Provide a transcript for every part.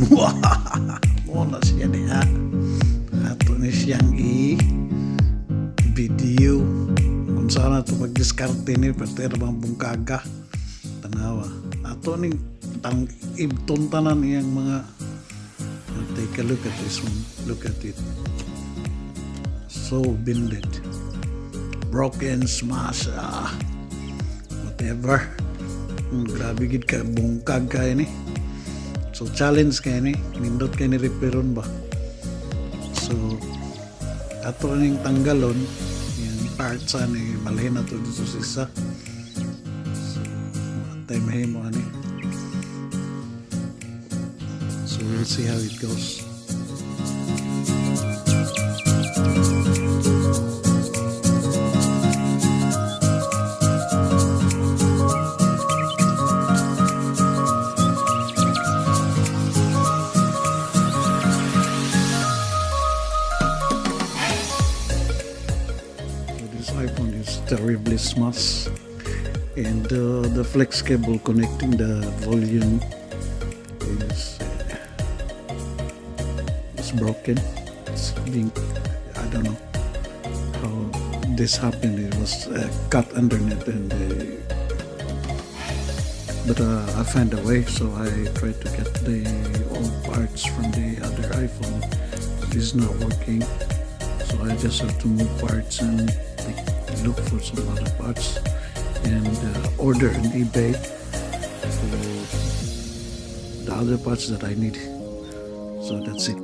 Wah, muna siya niya. Ato ni siyang i-video. Kung saan ito mag-discarte ni, pati bang bungkaga. Tanawa. Ato ni ibtuntanan niyang mga take a look at this one. Look at it. So bended. Broken, smash, whatever. Grabe gid ka, bungkag ka ini. So challenge ka ini, nindot ka ni reparon ba? So ato ning tanggalon yung parts ani malhin na to dito sa isa. So matay mahimo ani. So we'll see how it goes. iPhone is terribly smashed, and the flex cable connecting the volume is broken. It's being, I don't know how this happened. It was cut underneath, and but I found a way. So I tried to get the old parts from the other iPhone. It is not working, so I just have to move parts and look for some other parts and order on eBay for the other parts that I need. So that's it.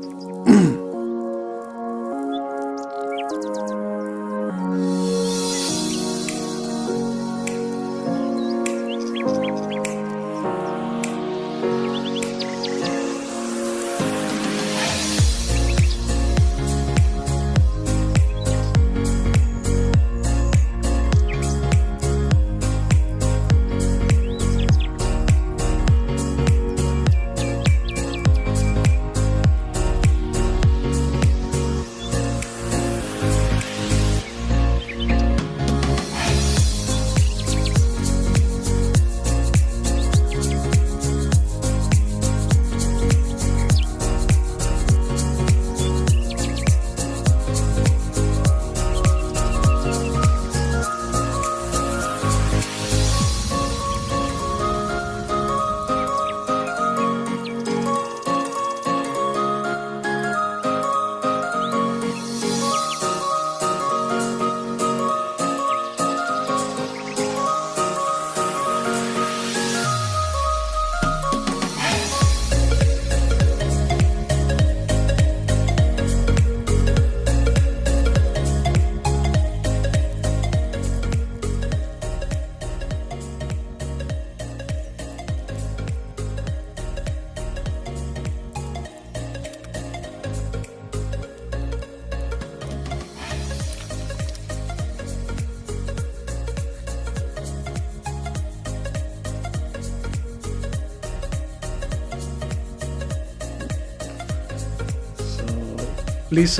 Please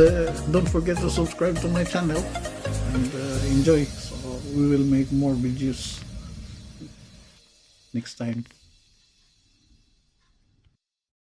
don't forget to subscribe to my channel and enjoy. So we will make more videos next time.